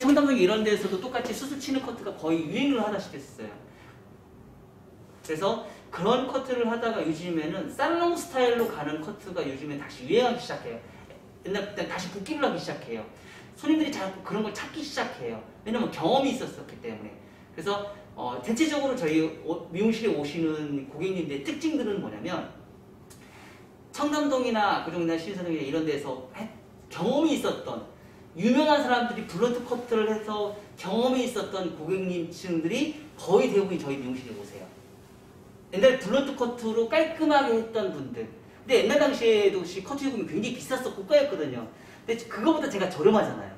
청담동 이런 데서도 똑같이 수술 치는 커트가 거의 유행을 하다시피 했어요. 그래서 그런 커트를 하다가 요즘에는 살롱 스타일로 가는 커트가 요즘에 다시 유행하기 시작해요. 옛날 때 다시 복귀를 하기 시작해요. 손님들이 자꾸 그런 걸 찾기 시작해요. 왜냐면 경험이 있었기 때문에. 그래서 대체적으로 저희 미용실에 오시는 고객님들의 특징들은 뭐냐면 청담동이나 압구정이나 신사동이나 이런 데서 경험이 있었던 유명한 사람들이 블런트 커트를 해서 경험이 있었던 고객님층들이 거의 대부분이 저희 미용실에 오세요. 옛날에 블런트 커트로 깔끔하게 했던 분들. 근데 옛날 당시에도 커트 요금이 굉장히 비쌌었고 고가였거든요. 근데 그거보다 제가 저렴하잖아요.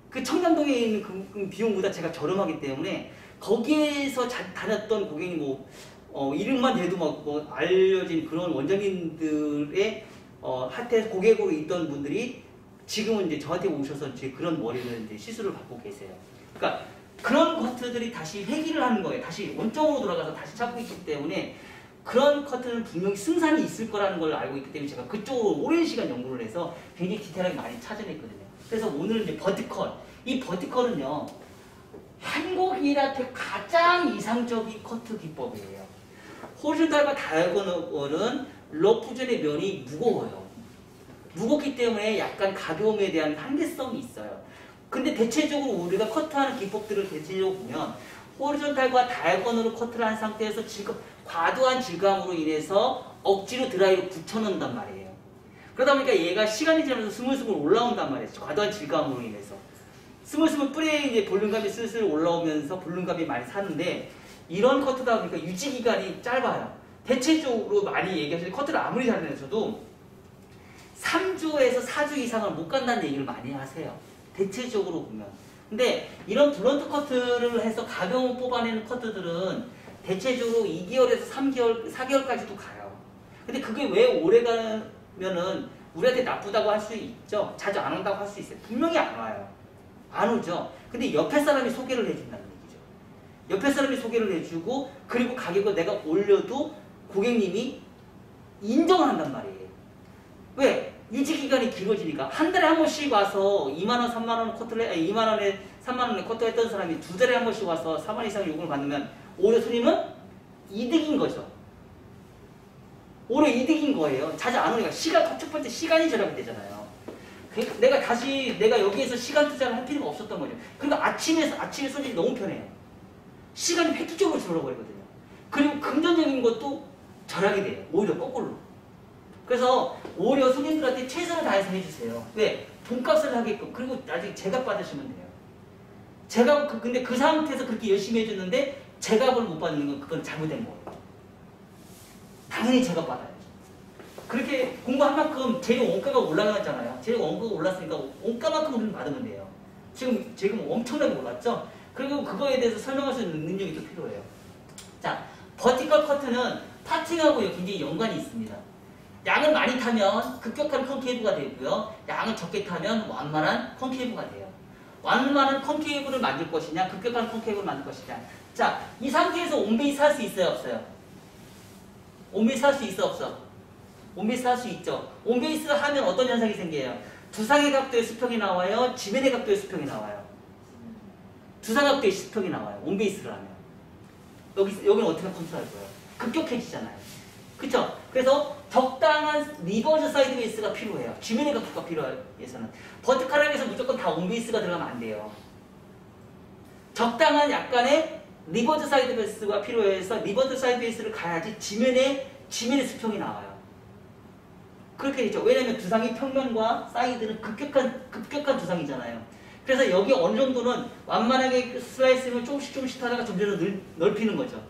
그 청담동에 있는 그 비용보다 제가 저렴하기 때문에 거기에서 다녔던 고객님 이름만 대도 뭐 알려진 그런 원장님들의 한테 고객으로 있던 분들이 지금은 이제 저한테 오셔서 이제 그런 머리를 이제 시술을 받고 계세요. 그러니까 그런 커트들이 다시 회귀를 하는 거예요. 다시 원점으로 돌아가서 다시 찾고 있기 때문에 그런 커트는 분명히 승산이 있을 거라는 걸 알고 있기 때문에 제가 그쪽으로 오랜 시간 연구를 해서 굉장히 디테일하게 많이 찾아냈거든요. 그래서 오늘 이제 버티컬. 이 버티컬은요, 한국인한테 가장 이상적인 커트 기법이에요. 호리존탈과 다이아고널은 러프젤의 면이 무거워요. 무겁기 때문에 약간 가벼움에 대한 한계성이 있어요. 근데 대체적으로 우리가 커트하는 기법들을 대체적으로 보면 호리존탈과 다이아고널로 커트를 한 상태에서 과도한 질감으로 인해서 억지로 드라이로 붙여놓는단 말이에요. 그러다 보니까 얘가 시간이 지나면서 스물스물 올라온단 말이에요. 과도한 질감으로 인해서. 스물스물 뿌리에 이제 볼륨감이 슬슬 올라오면서 볼륨감이 많이 사는데 이런 커트다 보니까 유지 기간이 짧아요. 대체적으로 많이 얘기하시는 커트를 아무리 잘해서도 3주에서 4주 이상을 못 간다는 얘기를 많이 하세요. 대체적으로 보면. 근데 이런 블런트 커트를 해서 가벼움 뽑아내는 커트들은 대체적으로 2개월에서 3개월, 4개월까지도 가요. 근데 그게 왜 오래 가면은 우리한테 나쁘다고 할 수 있죠. 자주 안 온다고 할 수 있어요. 분명히 안 와요. 안 오죠. 근데 옆에 사람이 소개를 해준다는 얘기죠. 옆에 사람이 소개를 해주고 그리고 가격을 내가 올려도 고객님이 인정을 한단 말이에요. 왜? 유지기간이 길어지니까 한 달에 한 번씩 와서 2만원, 3만원 커트를 2만원에 3만원에 커트 했던 사람이 두 달에 한 번씩 와서 4만 이상 요금을 받으면 오히려 손님은 이득인 거죠. 오히려 이득인 거예요. 자주 안 오니까 첫 번째 시간이 절약이 되잖아요. 내가 여기에서 시간 투자를 할 필요가 없었던 거죠. 그러니까 아침에 손님이 너무 편해요. 시간이 획기적으로 줄어버리거든요. 그리고 금전적인 것도 절약이 돼요. 오히려 거꾸로. 그래서 오히려 손님들한테 최선을 다해서 해주세요. 왜? 돈값을 하게끔. 그리고 나중에 제값 받으시면 돼요. 근데 그 상태에서 그렇게 열심히 해줬는데 제값을 못 받는 건 그건 잘못된 거예요. 당연히 제값 받아요. 그렇게 공부한 만큼 재료 원가가 올라갔잖아요. 재료 원가가 올랐으니까 원가만큼 우리는 받으면 돼요. 지금 엄청나게 올랐죠? 그리고 그거에 대해서 설명할 수 있는 능력이 또 필요해요. 자, 버티컬 커트는 파팅하고 굉장히 연관이 있습니다. 양을 많이 타면 급격한 컨케이브가 되고요. 양을 적게 타면 완만한 컨케이브가 돼요. 완만한 컨케이브를 만들 것이냐, 급격한 컨케이브를 만들 것이냐. 자, 이 상태에서 온베이스 할 수 있어요, 없어요? 온베이스 할 수 있어, 없어? 온베이스 할 수 있죠. 온베이스 하면 어떤 현상이 생겨요? 두상의 각도의 수평이 나와요? 지면의 각도의 수평이 나와요? 두상 각도의 수평이 나와요. 온베이스를 하면. 여기는 어떻게 컨트롤할 거예요? 급격해지잖아요. 그쵸? 그래서 적당한 리버스 사이드 베이스가 필요해요. 지면의 각도가 필요해서는. 버티컬하게서 무조건 다 온베이스가 들어가면 안 돼요. 적당한 약간의 리버스 사이드 베이스가 필요해서 리버스 사이드 베이스를 가야지 지면의 수평이 나와요. 그렇게 되죠. 왜냐면 두상이 평면과 사이드는 급격한 두상이잖아요. 그래서 여기 어느 정도는 완만하게 슬라이스를 조금씩 하다가 점점 넓히는 거죠.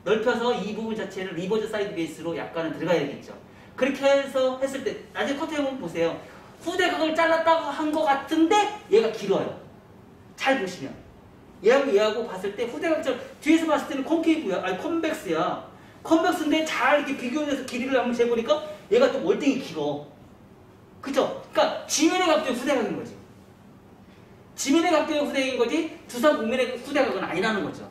넓혀서 이 부분 자체를 리버스 사이드 베이스로 약간은 들어가야겠죠. 그렇게 해서 했을 때 나중에 커트 해보면 보세요. 후대각을 잘랐다고 한 것 같은데 얘가 길어요. 잘 보시면 얘하고 봤을 때 후대각처럼 뒤에서 봤을 때는 콘케이브야, 아니 컨벡스야. 컨벡스인데 잘 이렇게 비교해서 길이를 한번 재보니까 얘가 또 월등히 길어. 그쵸? 그러니까 지면의 각도의 후대각인 거지. 지면의 각도의 후대각인 거지 두상 곡면의 후대각은 아니라는 거죠.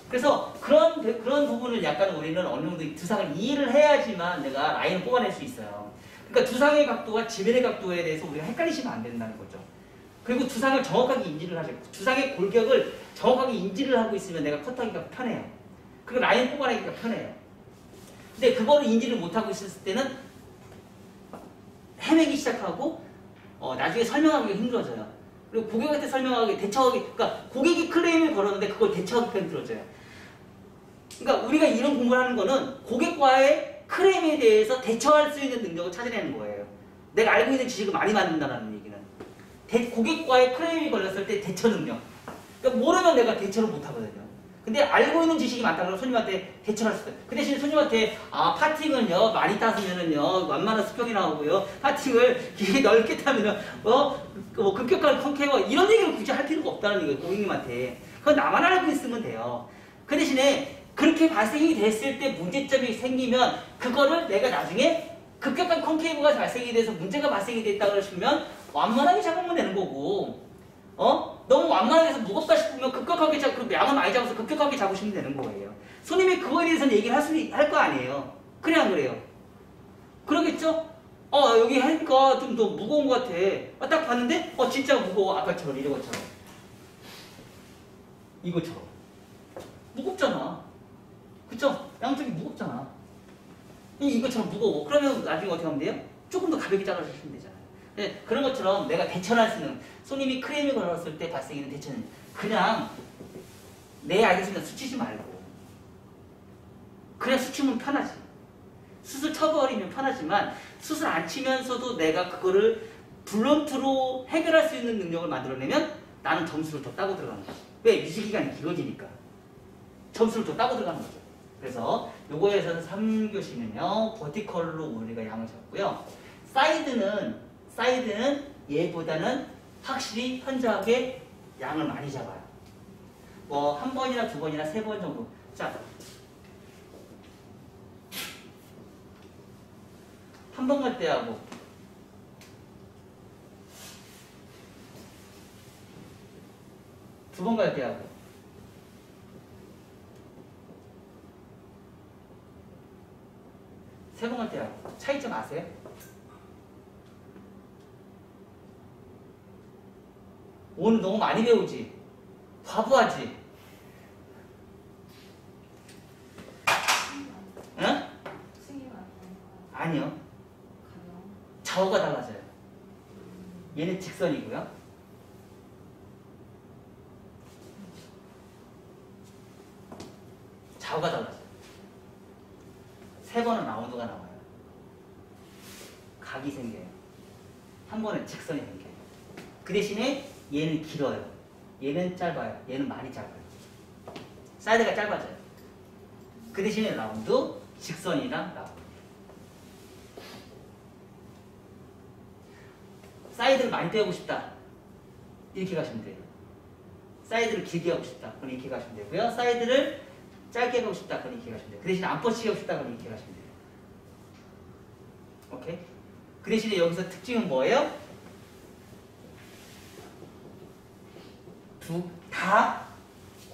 그래서 그런 부분을 약간 우리는 어느 정도 두상을 이해를 해야지만 내가 라인을 뽑아낼 수 있어요. 그러니까 두상의 각도와 지면의 각도에 대해서 우리가 헷갈리시면 안 된다는 거죠. 그리고 두상을 정확하게 인지를 하죠. 두상의 골격을 정확하게 인지를 하고 있으면 내가 컷하기가 편해요. 그리고 라인 뽑아내기가 편해요. 근데 그거를 인지를 못하고 있었을 때는 헤매기 시작하고 나중에 설명하기가 힘들어져요. 그리고 고객한테 설명하기, 대처하기, 그러니까 고객이 클레임을 걸었는데 그걸 대처하기가 힘들어져요. 그러니까 우리가 이런 공부를 하는 거는 고객과의 클레임에 대해서 대처할 수 있는 능력을 찾아내는 거예요. 내가 알고 있는 지식을 많이 만든다는 얘기는. 고객과의 클레임이 걸렸을 때 대처 능력. 그러니까 모르면 내가 대처를 못 하거든요. 근데 알고 있는 지식이 많다 그러면 손님한테 대처를 할 수 있어요. 그 대신 손님한테 파팅을요 많이 따으면은요 완만한 수평이 나오고요. 파팅을 길게 넓게 타면은 뭐 급격한 콘케이버 이런 얘기를 굳이 할 필요가 없다는 얘기예요. 고객님한테. 그건 나만 알고 있으면 돼요. 그 대신에 그렇게 발생이 됐을 때 문제점이 생기면 그거를 내가 나중에 급격한 콘케이브가 발생이 돼서 문제가 발생이 됐다 그러시면 완만하게 잡으면 되는 거고 너무 완만하게 해서 무겁다 싶으면 급격하게 그 양을 많이 잡아서 급격하게 잡으시면 되는 거예요. 손님이 그거에 대해서는 얘기를 할 거 아니에요. 그래 안 그래요? 그러겠죠? 여기 하니까 좀 더 무거운 것 같아. 딱 봤는데 진짜 무거워. 아까처럼 이것처럼 이것처럼 무겁잖아. 그쵸? 양쪽이 무겁잖아. 이것처럼 무거워. 그러면 나중에 어떻게 하면 돼요? 조금 더 가볍게 잘라주시면 되잖아요. 네, 그런 것처럼 내가 대처를 할 수 있는 손님이 크레임이 걸었을 때 발생하는 대처는 그냥 네 알겠습니다 수치지 말고 그냥 수치면 편하지. 수술 쳐버리면 편하지만 수술 안 치면서도 내가 그거를 블런트로 해결할 수 있는 능력을 만들어내면 나는 점수를 더 따고 들어가는 거지. 왜? 유지기간이 길어지니까 점수를 더 따고 들어가는 거죠. 그래서 요거에서는 3교시는요 버티컬로 우리가 양을 잡고요. 사이드는 얘보다는 확실히 현저하게 양을 많이 잡아요. 뭐 한 번이나 두 번이나 세 번 정도. 자, 한 번 갈 때하고 두 번 갈 때하고 세 번 갈 때하고 차이점 아세요? 오늘 너무 많이 배우지? 바보하지? 응? 아니요. 좌우가 달라져요. 얘는 직선이고요. 좌우가 달라져요. 세 번은 라운드가 나와요. 각이 생겨요. 한 번은 직선이 생겨요. 그 대신에 얘는 길어요. 얘는 짧아요. 얘는 많이 짧아요. 사이드가 짧아져요. 그 대신에 라운드, 직선이랑 라운드. 사이드를 많이 빼고 싶다. 이렇게 가시면 돼요. 사이드를 길게 하고 싶다. 그럼 이렇게 가시면 되고요. 사이드를 짧게 하고 싶다. 그럼 이렇게 가시면 돼요. 그 대신에 안 뻗치게 하고 싶다. 그럼 이렇게 가시면 돼요. 오케이? 그 대신에 여기서 특징은 뭐예요? 다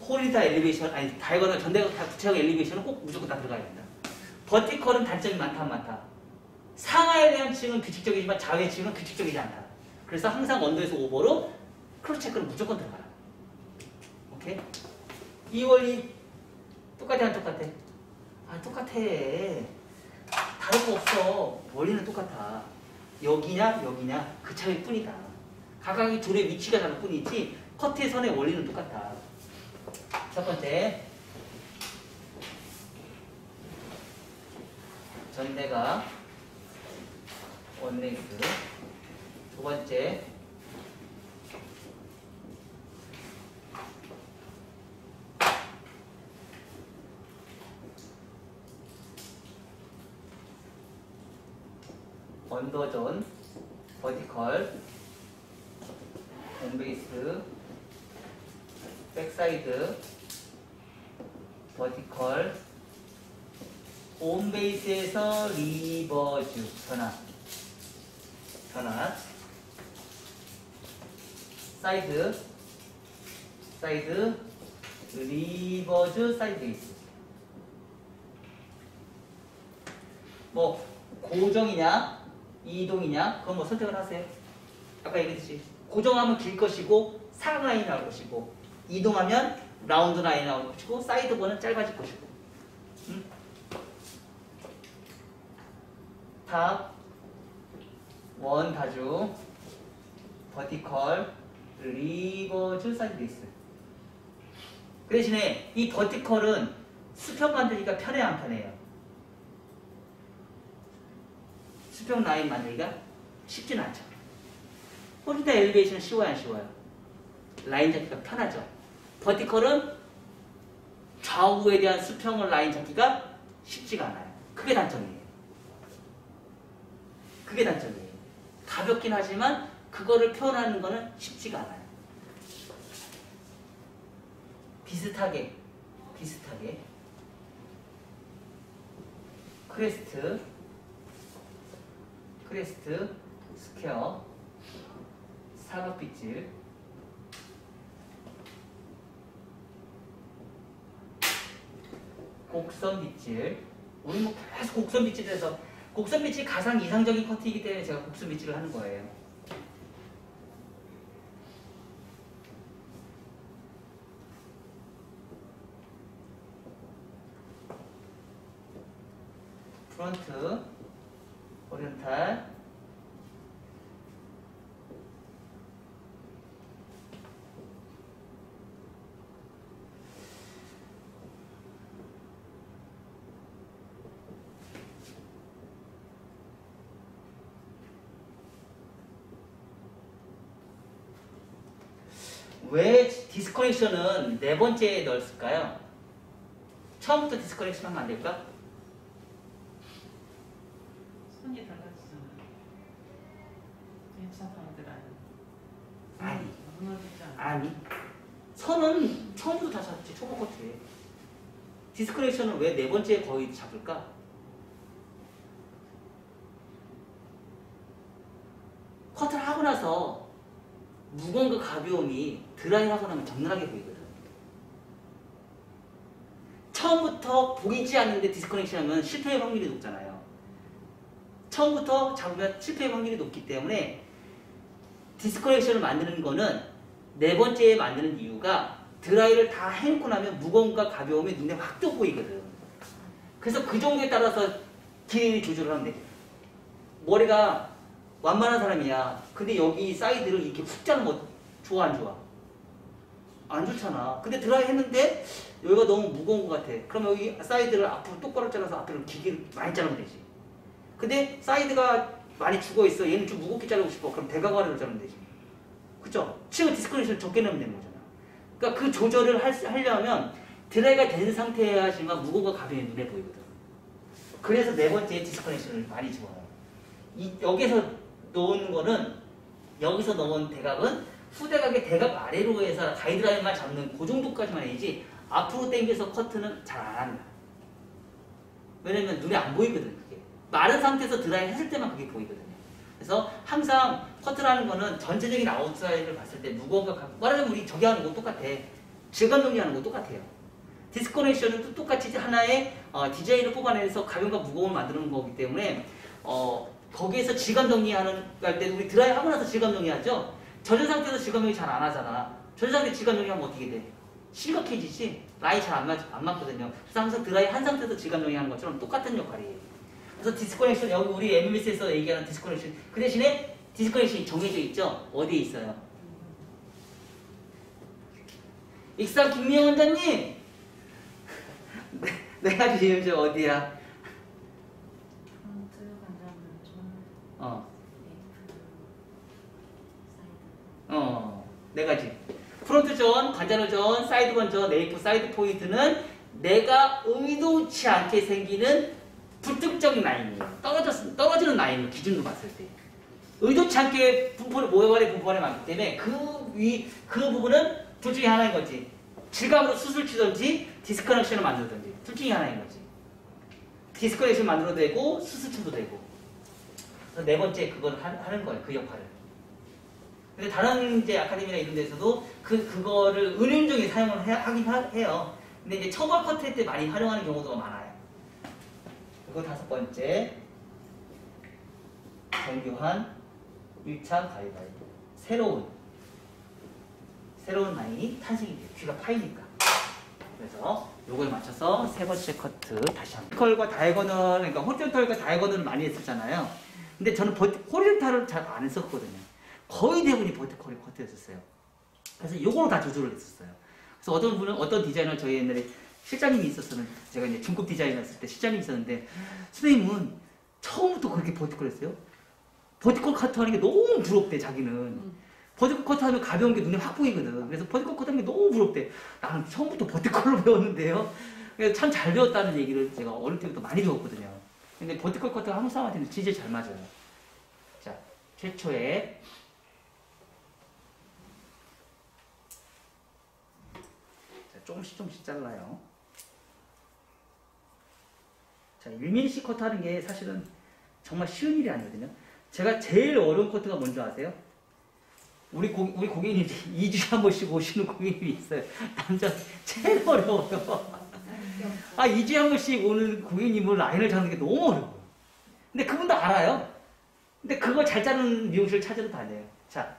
홀리다 엘리베이션 아니 다이거널 전대각 다 구체적 엘리베이션은 꼭 무조건 다 들어가야 된다. 버티컬은 단점이 많다. 상하에 대한 층은 규칙적이지만 좌우의 층은 규칙적이지 않다. 그래서 항상 언더에서 오버로 크로스 체크는 무조건 들어가라. 오케이? 이 원리 똑같아 안 똑같아? 똑같아. 다를 거 없어. 원리는 똑같아. 여기냐 그 차이일 뿐이다. 각각의 줄의 위치가 다를 뿐이지 커트의 선의 원리는 똑같다. 첫 번째, 전대가 원레이스. 두 번째, 언더존, 버티컬, 홈베이스, 백사이드, 버티컬, 홈베이스에서 리버즈, 변화, 사이드, 리버즈, 사이드 베이스. 뭐 고정이냐 이동이냐 그건 뭐 선택을 하세요. 아까 얘기했듯이 고정하면 길 것이고 사각 라인이 나올 것이고 이동하면 라운드 라인이 나올 것이고 사이드본은 짧아질 것이고 탑, 원 다중, 버티컬, 리버즈 사이드 베이스. 그 대신에 이 버티컬은 수평 만들기가 편해요, 안 편해요? 수평 라인 만들기가 쉽지는 않죠. 호리다 엘리베이션은 쉬워요, 안 쉬워요? 라인 잡기가 편하죠. 버티컬은 좌우에 대한 수평을 라인 잡기가 쉽지가 않아요. 그게 단점이에요. 그게 단점이에요. 가볍긴 하지만 그거를 표현하는 거는 쉽지가 않아요. 비슷하게 크레스트, 스퀘어, 사각빗질, 곡선빗질. 우리 뭐 계속 곡선빗질에서 곡선빗질이 가장 이상적인 커트이기 때문에 제가 곡선빗질을 하는 거예요. 프론트, 오리엔탈, 왜 디스커넥션은 네 번째에 넣었을까요? 처음부터 디스커넥션 하면 안 될까? 손이 달라지잖아. 1차 방들은 아니. 무너지지 않아. 아니. 선은 처음부터 다 잡지, 초보 커트에. 디스커넥션은 왜 네 번째에 거의 잡을까? 커트를 하고 나서 무거움과 가벼움이 드라이 하고 나면 적나라하게 보이거든. 처음부터 보이지 않는데 디스커넥션 하면 실패의 확률이 높잖아요. 처음부터 잡으면 실패의 확률이 높기 때문에 디스커넥션을 만드는 거는 네 번째에 만드는 이유가 드라이를 다 해놓고 나면 무거움과 가벼움이 눈에 확 떠 보이거든. 그래서 그 정도에 따라서 길이 조절을 하면 돼. 머리가 완만한 사람이야. 근데 여기 사이드를 이렇게 훅 자르면 뭐 좋아, 안 좋아? 안 좋잖아. 근데 드라이 했는데 여기가 너무 무거운 것 같아. 그럼 여기 사이드를 앞으로 똑바로 잘라서 앞으로 길이를 많이 자르면 되지. 근데 사이드가 많이 죽어있어. 얘는 좀 무겁게 자르고 싶어. 그럼 대각아래로 자르면 되지. 그쵸? 지금 디스커넥션을 적게 넣으면 되는 거잖아. 그러니까 그 조절을 하려면 드라이가 된 상태여야지만 무거움과 가벼움이 눈에 보이거든. 그래서 네 번째 디스커넥션을 많이 집어넣어요. 여기서 놓은 거는, 여기서 넣은 대각은 후대각의 대각 아래로 해서 가이드라인만 잡는 그 정도까지만 해야지 앞으로 당겨서 커트는 잘 안 합니다. 왜냐면 눈에 안 보이거든, 그게. 마른 상태에서 드라이 했을 때만 그게 보이거든요. 그래서 항상 커트라는 거는 전체적인 아웃사이드를 봤을 때 무거움과 말하자면 우리 저기 하는 거 똑같아. 질감 정리하는 거 똑같아요. 디스커넥션은 또 똑같이 하나의 디자인을 뽑아내서 가벼움과 무거움을 만드는 거기 때문에 거기에서 질감 정리하는 할 때 우리 드라이 하고 나서 질감 정리하죠. 젖은 상태에서 질감 정리 잘 안 하잖아. 젖은 상태에 질감 정리하면 어떻게 돼? 심각해지지? 라인 잘 안 맞거든요. 그래서 항상 드라이 한 상태에서 질감 정리하는 것처럼 똑같은 역할이에요. 그래서 디스커넥션, 여기 우리 MMS에서 얘기하는 디스커넥션, 그 대신에 디스커넥션이 정해져 있죠? 어디에 있어요? 익산 김미영 원장님! 내가 지금 저 어디야? 프론트 관자놀 좀 네 가지. 프론트 존, 관자놀 존, 사이드 건전, 네이프, 사이드 포인트는 내가 의도치 않게 생기는 불특정인 라인이에요. 떨어지는 라인을 기준으로 봤을 때. 의도치 않게 모여발의 분포에 많기 때문에 그 부분은 둘 중에 하나인 거지. 질감으로 수술 치든지 디스커넥션을 만들든지 둘 중에 하나인 거지. 디스커넥션 만들어도 되고 수술 쳐도 되고. 그래서 네 번째 그걸 하는 거예요. 그 역할을. 근데 다른 이제 아카데미나 이런 데서도 그거를 은연중에 사용을 하긴 해요. 근데 이제 처벌 커트할 때 많이 활용하는 경우도 많아요. 그리고 다섯 번째, 정교한 1차 가위바위보. 새로운 새로운 라인이 탄생이 돼요. 귀가 파이니까. 그래서 요거에 맞춰서 세 번째 커트 다시 한번. 버티컬과 다이아고널, 그러니까 호리존탈과 다이아고널을 많이 했었잖아요. 근데 저는 호리존탈을 잘 안 했었거든요. 거의 대부분이 버티컬이 커트였었어요. 그래서 요거로 다 조절을 했었어요. 그래서 어떤 분은, 어떤 디자이너, 저희 옛날에 실장님이 있었었는데, 제가 이제 중급 디자이너 했을 때 실장님이 있었는데, 선생님은 처음부터 그렇게 버티컬 했어요. 버티컬 커트 하는 게 너무 부럽대, 자기는. 버티컬 커트 하면 가벼운 게 눈에 확 보이거든. 그래서 버티컬 커트 하는 게 너무 부럽대. 나는 처음부터 버티컬로 배웠는데요. 그래서 참 잘 배웠다는 얘기를 제가 어릴 때부터 많이 배웠거든요. 근데 버티컬 커트가 한국 사람한테는 진짜 잘 맞아요. 자, 최초에 자, 조금씩 잘라요. 자, 1mm씩 커트 하는 게 사실은 정말 쉬운 일이 아니거든요. 제가 제일 어려운 커트가 뭔지 아세요? 우리 고객님 2주에 한 번씩 오시는 고객님이 있어요. 남자 제일 어려워요. 2주에 한 번씩 오는 고객님은 라인을 잡는 게 너무 어려워요. 근데 그분도 알아요. 근데 그거 잘 자르는 미용실을 찾으러 다녀요. 자,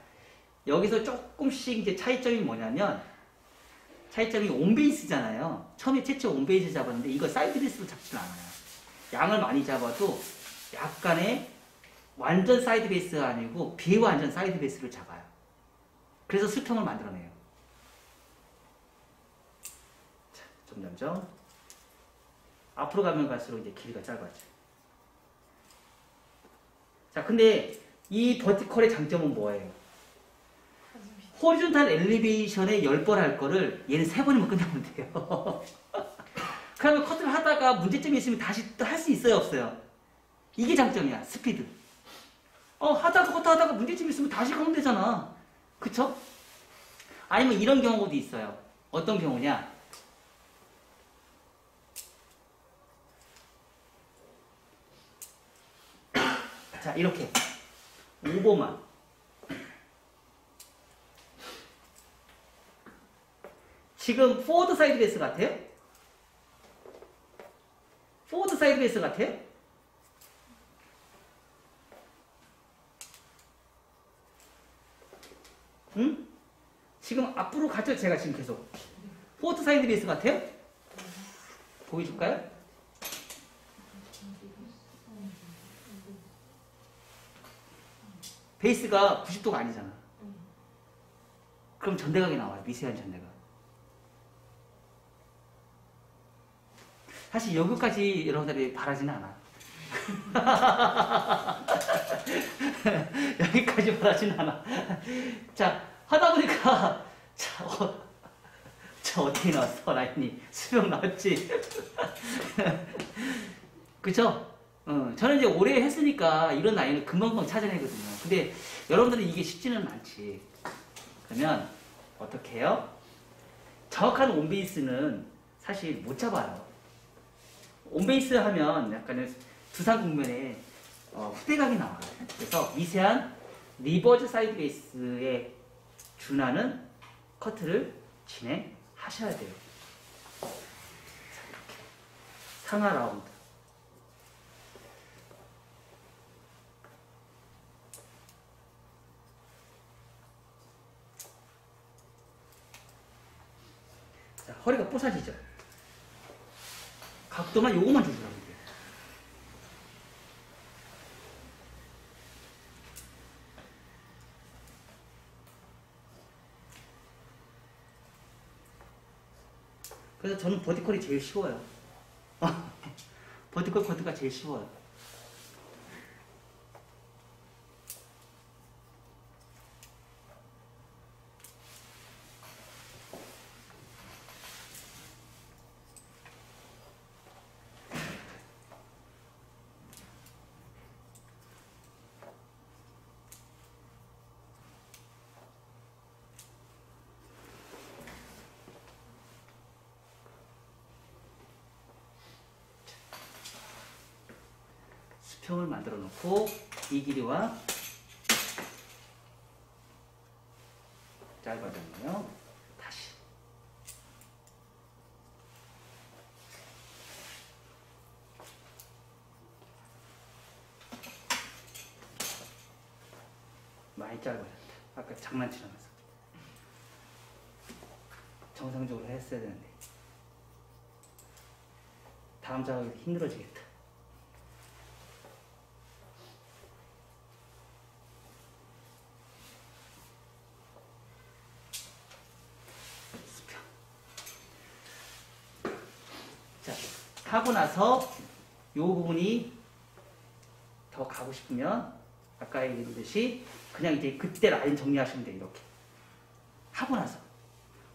여기서 조금씩 이제 차이점이 뭐냐면, 차이점이 온베이스잖아요. 처음에 최초 온베이스 잡았는데, 이거 사이드 베이스로 잡지는 않아요. 양을 많이 잡아도 약간의 완전 사이드 베이스가 아니고 비완전 사이드 베이스를 잡아요. 그래서 수평을 만들어내요. 자, 점점점 앞으로 가면 갈수록 이제 길이가 짧아져요. 자, 근데 이 버티컬의 장점은 뭐예요? 호리존탈 엘리베이션에 10번 할 거를 얘는 3번이면 끝나면 돼요. 그러면 커트를 하다가 문제점이 있으면 다시 또 할 수 있어요, 없어요? 이게 장점이야, 스피드. 하다가 문제점이 있으면 다시 가면 되잖아. 그쵸? 아니면 이런 경우도 있어요. 어떤 경우냐? 자, 이렇게 5번만 지금 포워드 사이드 베이스 같아요? 포워드 사이드 베이스 같아요? 응? 지금 앞으로 갔죠? 제가 지금 계속 포워드 사이드 베이스 같아요? 보여줄까요? 베이스가 90도가 아니잖아. 그럼 전대각이 나와요. 미세한 전대각. 사실 여기까지 여러분들이 바라지는 않아. 여기까지 바라지는 않아. 자, 하다 보니까 자, 어떻게 나왔어? 라인이 수평 나왔지. 그쵸? 저는 이제 오래 했으니까 이런 라인을 금방금방 찾아내거든요. 근데 여러분들은 이게 쉽지는 않지. 그러면 어떻게 해요? 정확한 온베이스는 사실 못 잡아요. 온베이스 하면 약간은 두상 국면에 후대각이 나와요. 그래서 미세한 리버즈 사이드 베이스에 준하는 커트를 진행하셔야 돼요. 자, 이렇게 상하 라운드. 자, 허리가 뽀사지죠? 각도만 요거만 조절하면 돼요. 그래서 저는 버티컬이 제일 쉬워요. 버티컬 커트가 제일 쉬워요. 수평을 만들어 놓고 이 길이와 짧아졌네요. 다시 많이 짧아졌다. 아까 장난치면서 정상적으로 했어야 되는데 다음 작업이 힘들어지겠다. 수평. 자, 하고 나서 요 부분이 더 가고 싶으면 아까 얘기했듯이 그냥 이제 그때 라인 정리하시면 돼요. 이렇게 하고 나서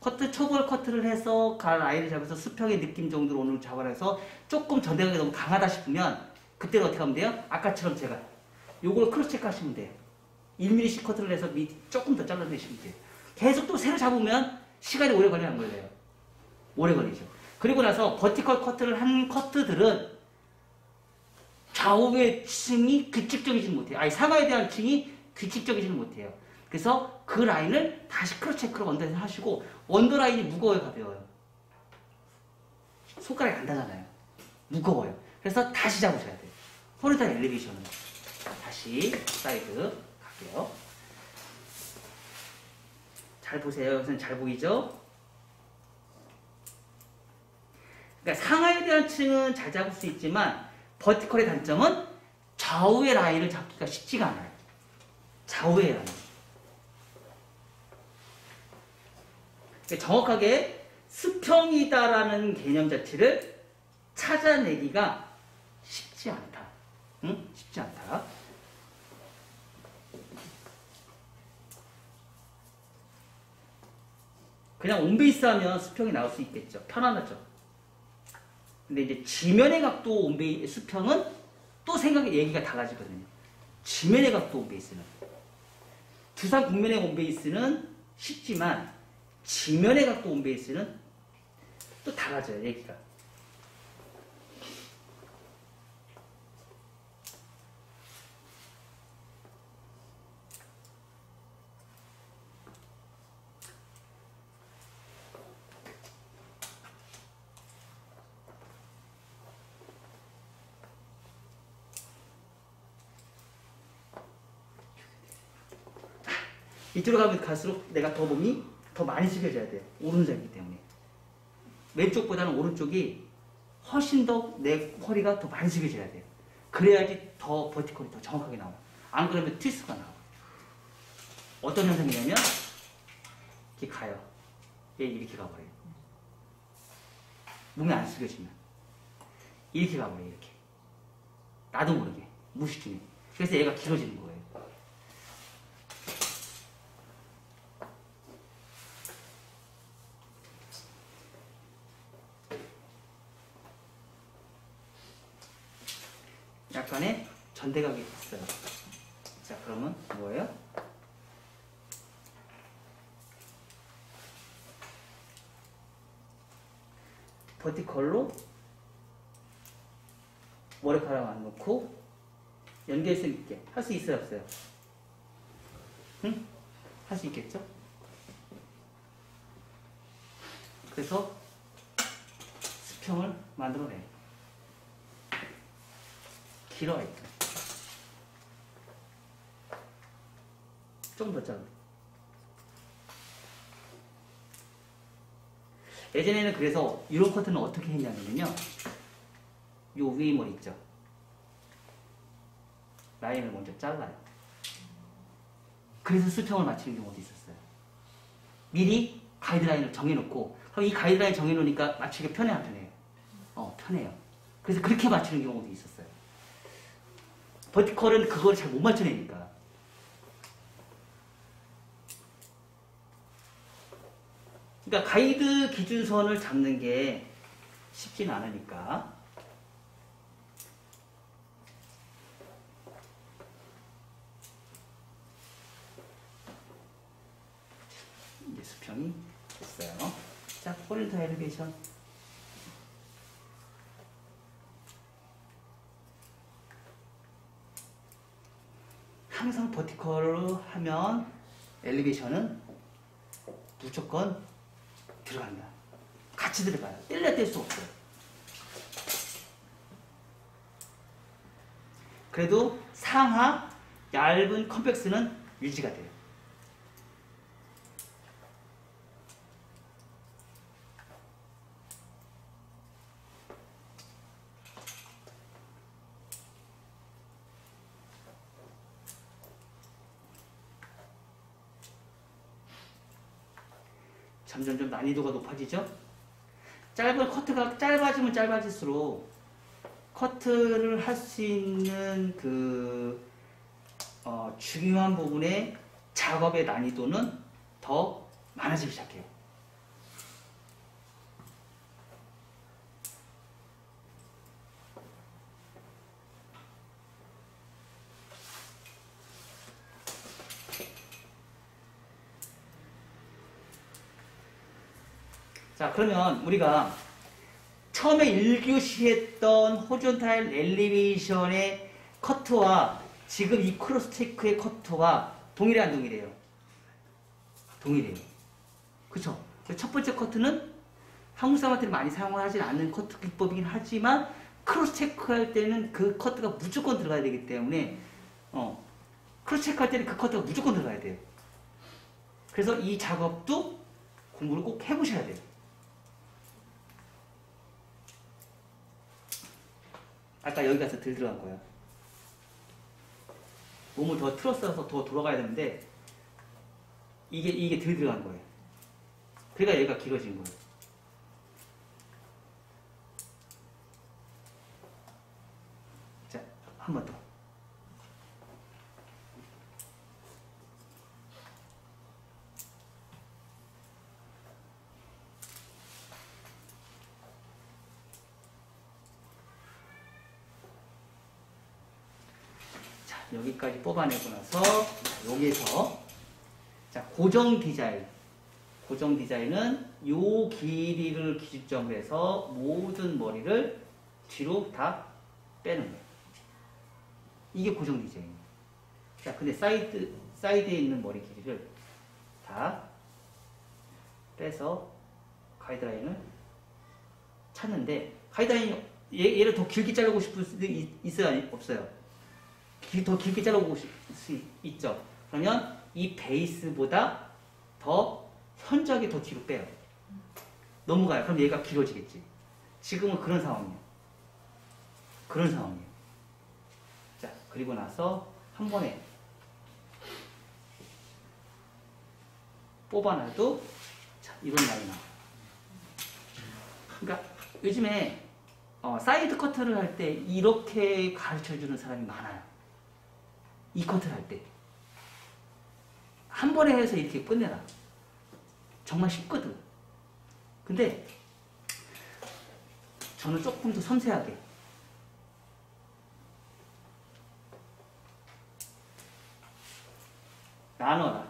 커트 초벌 커트를 해서 라인을 잡아서 수평의 느낌 정도로 오늘 잡아내서 조금 전대각이 너무 강하다 싶으면 그때는 어떻게 하면 돼요? 아까처럼 제가 요걸 크로스 체크 하시면 돼요. 1mm씩 커트를 해서 조금 더 잘라내시면 돼요. 계속 또 새로 잡으면 시간이 오래 걸려요, 안 걸려요? 오래 걸리죠. 그리고 나서 버티컬 커트를 한 커트들은 좌우의 층이 규칙적이지 못해요. 아니, 상하에 대한 층이 규칙적이지 못해요. 그래서 그 라인을 다시 크로스 체크로 원더에서 하시고, 원더 라인이 무거워요, 가벼워요? 손가락이 안 닿잖아요. 무거워요. 그래서 다시 잡으셔야 돼요. 호리zon탈 엘리베이션을. 다시 사이드 갈게요. 잘 보세요. 여기서는 잘 보이죠? 그러니까 상하에 대한 층은 잘 잡을 수 있지만 버티컬의 단점은 좌우의 라인을 잡기가 쉽지가 않아요. 좌우의 라인. 그러니까 정확하게 수평이다라는 개념 자체를 찾아내기가 쉽지 않다. 응? 쉽지 않다. 그냥 온베이스 하면 수평이 나올 수 있겠죠. 편안하죠. 근데 이제 지면의 각도 수평은 또 얘기가 달라지거든요. 지면의 각도 온베이스는. 두산 국면의 온베이스는 쉽지만 지면의 각도 온베이스는 또 달라져요, 얘기가. 이쪽으로 가면 갈수록 내가 더 몸이 더 많이 숙여져야 돼요. 오른손이기 때문에. 왼쪽보다는 오른쪽이 훨씬 더 내 허리가 더 많이 숙여져야 돼요. 그래야지 더 버티컬이 더 정확하게 나와요. 안 그러면 트위스트가 나와요. 어떤 현상이냐면 이렇게 가요. 얘 이렇게 가버려요. 몸이 안 숙여지면. 이렇게 가버려요. 이렇게. 나도 모르게. 무의식 중에. 그래서 얘가 길어지는 거예요. 약간의 전대각이 있어요. 자, 그러면 뭐예요? 버티컬로 머리카락 안 놓고 연결성 있게 할 수 있어요, 없어요? 응? 할 수 있겠죠? 그래서 수평을 만들어내요. 길어요. 좀 더 짧아. 예전에는 그래서 이런 커트는 어떻게 했냐면요. 요 위에 머리 있죠. 라인을 먼저 잘라요. 그래서 수평을 맞추는 경우도 있었어요. 미리 가이드라인을 정해놓고, 그럼 이 가이드라인 정해놓으니까 맞추기가 편해요, 안 편해요? 편해요. 그래서 그렇게 맞추는 경우도 있었어요. 버티컬은 그걸 잘 못 맞춰내니까. 그러니까 가이드 기준선을 잡는 게 쉽지는 않으니까. 이제 수평이 됐어요. 자, 호리zon탈 엘리베이션. 항상 버티컬로 하면 엘리베이션은 무조건 들어간다. 같이 들어가요. 뗄래야 뗄 수 없어요. 그래도 상하 얇은 컴팩스는 유지가 돼요. 점점점 난이도가 높아지죠. 짧은 커트가 짧아지면 짧아질수록 커트를 할 수 있는 중요한 부분의 작업의 난이도는 더 많아지기 시작해요. 자, 그러면 우리가 처음에 1교시 했던 호리존탈 엘리베이션의 커트와 지금 이 크로스 체크의 커트와 동일해 안 동일해요? 동일해요. 그쵸? 첫 번째 커트는 한국 사람들이 많이 사용하지 않는 커트 기법이긴 하지만 크로스 체크할 때는 그 커트가 무조건 들어가야 되기 때문에 크로스 체크할 때는 그 커트가 무조건 들어가야 돼요. 그래서 이 작업도 공부를 꼭 해보셔야 돼요. 아까 여기 가서 덜 들어간 거야. 몸을 더 틀었어서 더 돌아가야 되는데 이게 덜 들어간 거예요. 그러니까 여기가 길어진 거예요. 자, 한 번 더. 여기까지 뽑아내고 나서 여기에서 자, 고정 디자인은 요 길이를 기준점으로 해서 모든 머리를 뒤로 다 빼는 거예요. 이게 고정 디자인이에요. 자, 근데 사이드에 있는 머리 길이를 다 빼서 가이드라인을 찾는데 가이드라인 얘를 더 길게 자르고 싶을 수도 있어요? 없어요? 더 길게 자르고 수 있죠. 그러면 이 베이스보다 더 현저하게 더 뒤로 빼요. 넘어가요. 그럼 얘가 길어지겠지. 지금은 그런 상황이에요. 그런 상황이에요. 자, 그리고 나서 한 번에 뽑아놔도 자, 이런 라인이 나와요. 그러니까 요즘에 사이드 커트를 할 때 이렇게 가르쳐주는 사람이 많아요. 이 커트를 할 때. 한 번에 해서 이렇게 끝내라. 정말 쉽거든. 근데 저는 조금 더 섬세하게 나눠라.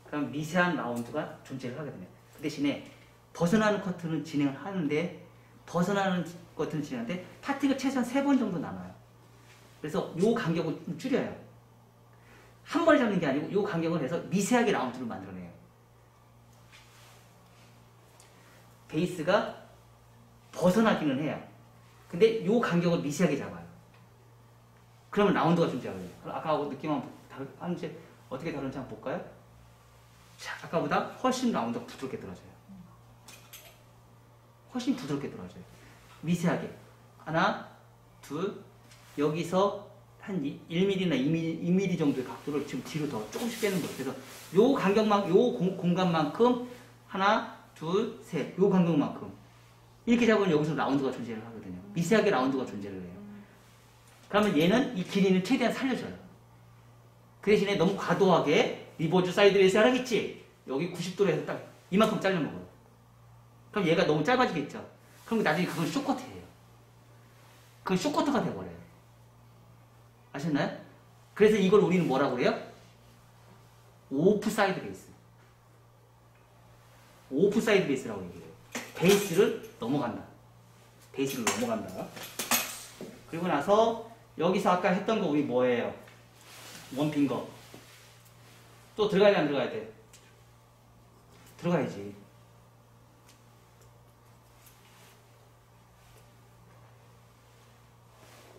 그럼 미세한 라운드가 존재를 하게 됩니다. 그 대신에 벗어나는 커트는 진행을 하는데 벗어나는 커트는 진행하는데 파팅을 최소한 3번 정도 나눠요. 그래서 요 간격을 좀 줄여요. 한 번에 잡는 게 아니고 요 간격을 해서 미세하게 라운드를 만들어내요. 베이스가 벗어나기는 해요. 근데 요 간격을 미세하게 잡아요. 그러면 라운드가 존재해요. 아까하고 느낌만 다른지 어떻게 다른지 한번 볼까요? 자, 아까보다 훨씬 라운드가 부드럽게 떨어져요. 훨씬 부드럽게 떨어져요. 미세하게. 하나, 둘, 여기서 한 1mm나 2mm 정도의 각도를 지금 뒤로 더 조금씩 빼는 거예요. 그래서 요 간격만, 요 공간만큼 하나, 둘, 셋. 요 간격만큼. 이렇게 잡으면 여기서 라운드가 존재를 하거든요. 미세하게 라운드가 존재를 해요. 그러면 얘는 이 길이는 최대한 살려줘요. 그 대신에 너무 과도하게 리버즈 사이드웨이스 하겠지? 여기 90도로 해서 딱 이만큼 잘려먹어요. 그럼 얘가 너무 짧아지겠죠? 그럼 나중에 그건 쇼커트예요. 그건 쇼커트가 돼버려요. 아셨나요? 그래서 이걸 우리는 뭐라고 그래요? 오프 사이드 베이스. 오프 사이드 베이스라고 얘기해요. 베이스를 넘어간다. 베이스를 넘어간다. 그리고 나서 여기서 아까 했던 거 우리 뭐예요? 원핑거. 또 들어가야 돼, 안 들어가야 돼? 들어가야지.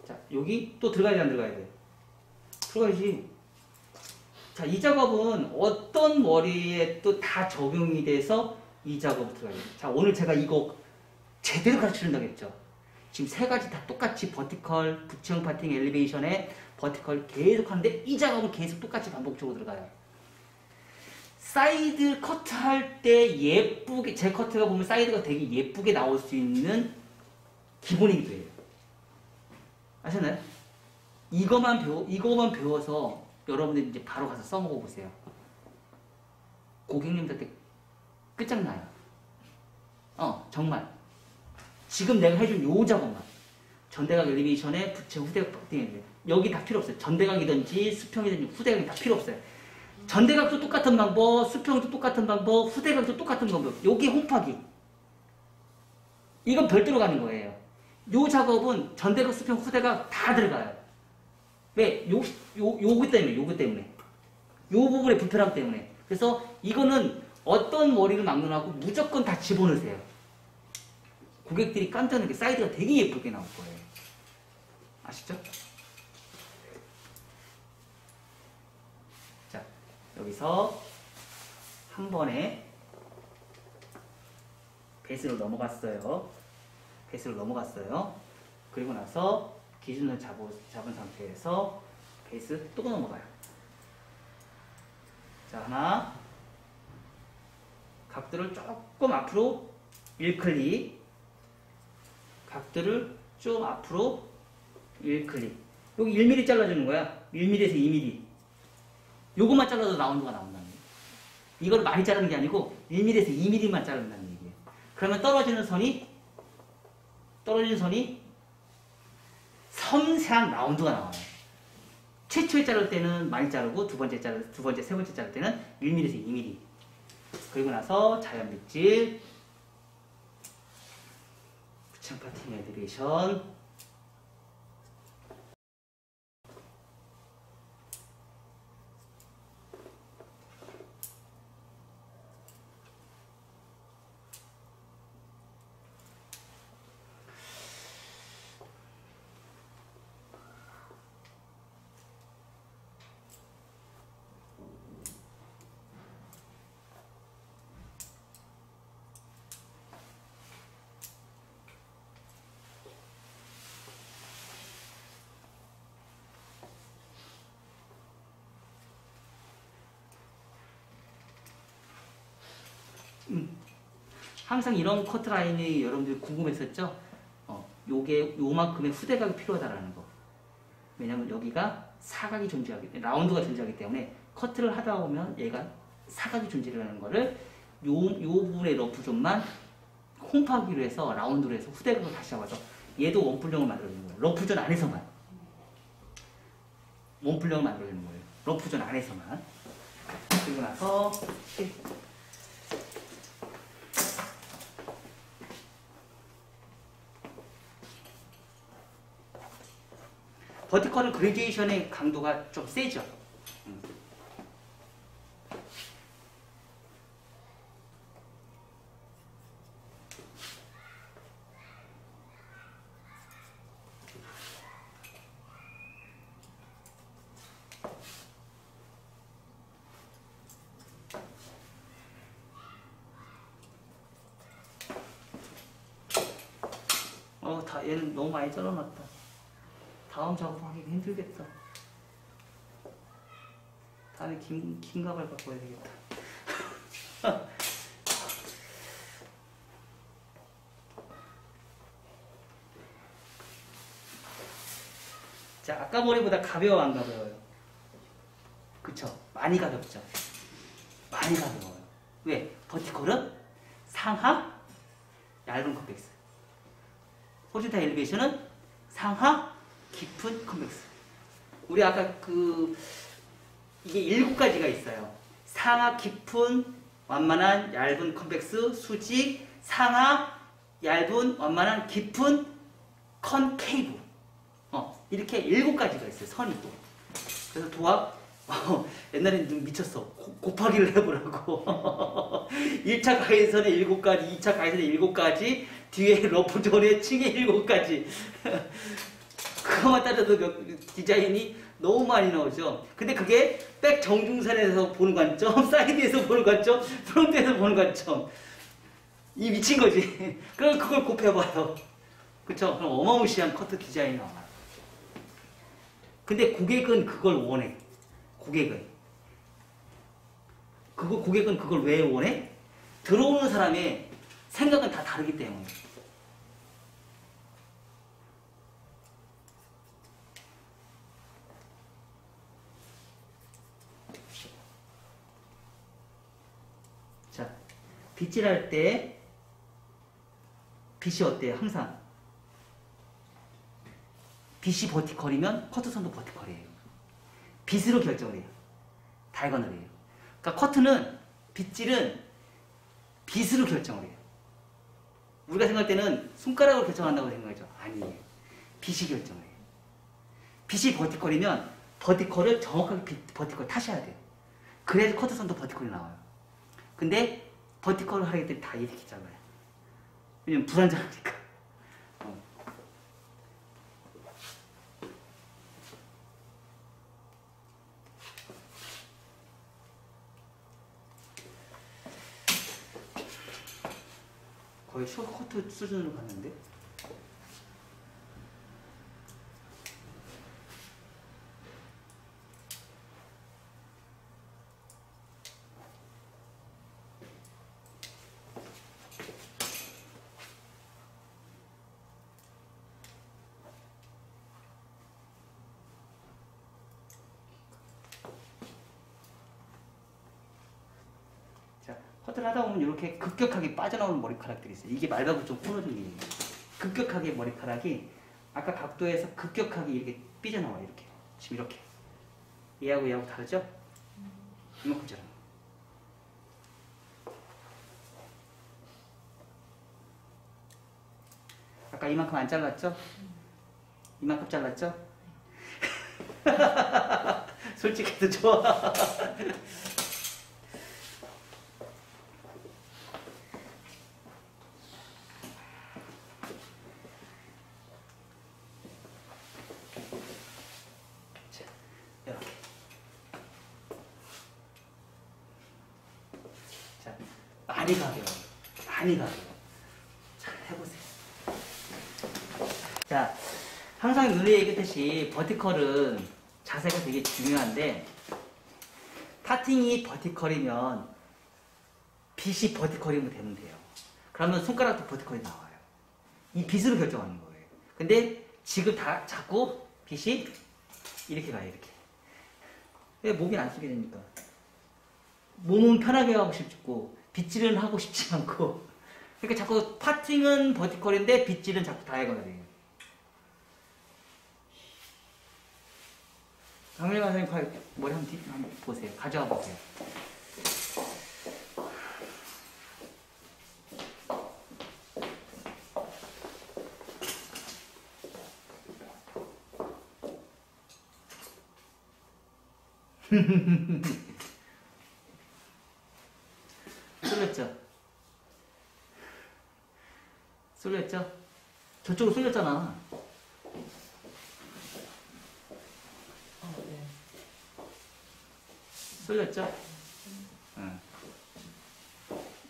자, 여기 또 들어가야 돼, 안 들어가야 돼? 들어가야지. 자, 이 작업은 어떤 머리에 또 다 적용이 돼서 이 작업을 들어가야 돼. 자, 오늘 제가 이거 제대로 가르치는다고 했죠. 지금 3가지 다 똑같이 버티컬, 부치형 파팅, 엘리베이션에 버티컬 계속 하는데 이 작업은 계속 똑같이 반복적으로 들어가요. 사이드 커트 할 때 예쁘게, 제 커트가 보면 사이드가 되게 예쁘게 나올 수 있는 기본이기도 해요. 아셨나요? 이거만 배워서 여러분들 이제 바로 가서 써먹어 보세요. 고객님들한테 끝장나요. 정말. 지금 내가 해준 요 작업만. 전대각 엘리베이션에 부채 후대각 박대기인데 여기 다 필요 없어요. 전대각이든지 수평이든지 후대각이 다 필요 없어요. 전대각도 똑같은 방법, 수평도 똑같은 방법, 후대각도 똑같은 방법. 여기 홈파기. 이건 별도로 가는 거예요. 요 작업은 전대각, 수평, 후대각 다 들어가요. 왜? 요거 때문에. 요 부분의 불편함 때문에. 그래서 이거는 어떤 머리를 막론하고 무조건 다 집어넣으세요. 고객들이 깜짝 놀라게 사이드가 되게 예쁘게 나올 거예요. 아시죠? 자, 여기서 한 번에 베이스를 넘어갔어요. 그리고 나서 기준을 잡은 상태에서 베이스 또 넘어가요. 자, 하나. 각도를 조금 앞으로 1클릭. 각도를 좀 앞으로 1클릭. 여기 1mm 잘라주는 거야. 1mm에서 2mm. 요것만 잘라도 라운드가 나온다는 거예요. 이걸 많이 자르는 게 아니고 1mm에서 2mm만 자른다는 얘기예요. 그러면 떨어지는 선이 섬세한 라운드가 나와요. 최초에 자를 때는 많이 자르고 세 번째, 자를 때는 1mm에서 2mm. 그리고 나서 자연 빗질, 부착 파팅 엘리베이션. 항상 이런 커트라인이 여러분들 궁금했었죠? 요게 요만큼의 후대각이 필요하다라는 거. 왜냐면 여기가 사각이 라운드가 존재하기 때문에 커트를 하다 보면 얘가 사각이 존재하는 거를 요 부분의 러프 존만 홈파기로 해서 라운드로 해서 후대각을 다시 잡아서 얘도 원풀형을 만들어주는 거예요. 러프존 안에서만. 원풀형을 만들어주는 거예요. 러프존 안에서만. 그리고 나서 버티컬은 그레디에이션의 강도가 좀 세죠. 얘는 너무 많이 잘라놨다. 다음 작업하기 힘들겠다. 다음에 긴 가발 바꿔야 되겠다. 자, 아까 머리보다 가벼워 안 가벼워요? 그쵸? 많이 가볍죠? 많이 가벼워요. 왜? 버티컬은 상하 얇은 컴팩스. 호리존탈 엘리베이션은 상하 깊은 컨벡스. 우리 아까 이게 7가지가 있어요. 상하 깊은 완만한 얇은 컨벡스, 수직, 상하 얇은 완만한 깊은 컨케이브. 이렇게 7가지가 있어요. 선이 또. 그래서 도합 옛날엔 좀 미쳤어. 곱하기를 해보라고. 1차 가이선에 7가지, 2차 가이선에 7가지, 뒤에 러프존에 층에 7가지. 그거만 따져도 디자인이 너무 많이 나오죠. 근데 그게 백 정중선에서 보는 관점, 사이드에서 보는 관점, 프론트에서 보는 관점. 이 미친 거지. 그럼 그걸 곱해봐요. 그쵸? 그럼 어마무시한 커트 디자인이 나와요. 근데 고객은 그걸 원해. 고객은. 그거 고객은 그걸 왜 원해? 들어오는 사람의 생각은 다 다르기 때문에. 자, 빗질할 때 빗이 어때요? 항상 빗이 버티컬이면 커트선도 버티컬이에요. 빗으로 결정을 해요. 다이거널 해요. 그러니까 커트는 빗질은 빗으로 결정을 해요. 우리가 생각할 때는 손가락으로 결정한다고 생각하죠. 아니에요. 빗이 결정을 해요. 빗이 버티컬이면 버티컬을 정확하게 버티컬 타셔야 돼요. 그래야 커트선도 버티컬이 나와요. 근데 버티컬을 하게 되면 다 이렇게 잘라요. 왜냐면 불안정하니까. 거의 쇼커트 수준으로 갔는데. 커트를 하다 보면 이렇게 급격하게 빠져나오는 머리카락들이 있어요. 이게 말가고 좀 끊어진 게 있어요. 급격하게 머리카락이 아까 각도에서 급격하게 이렇게 삐져나와요. 이렇게. 지금 이렇게. 얘하고 다르죠? 이만큼 자라. 아까 이만큼 안 잘랐죠? 이만큼 잘랐죠? 솔직해도 좋아. 많이 가게요. 많이 가게요. 잘 해보세요. 자, 항상 눈에 얘기했듯이 버티컬은 자세가 되게 중요한데 파팅이 버티컬이면 빗이 버티컬이면 되면 돼요. 그러면 손가락도 버티컬이 나와요. 이 빗으로 결정하는 거예요. 근데 지금 다 자꾸 빗이 이렇게 가요. 이렇게. 왜 몸이 안 쓰게 되니까. 몸은 편하게 하고 싶고 빗질은 하고 싶지 않고. 그러니까 자꾸 파팅은 버티컬인데 빗질은 자꾸 다이거널이에요. 강민아 선생님 머리 한번 보세요. 가져와 보세요. 쏠렸죠? 쏠렸죠? 저쪽으로 쏠렸잖아. 네. 쏠렸죠? 응.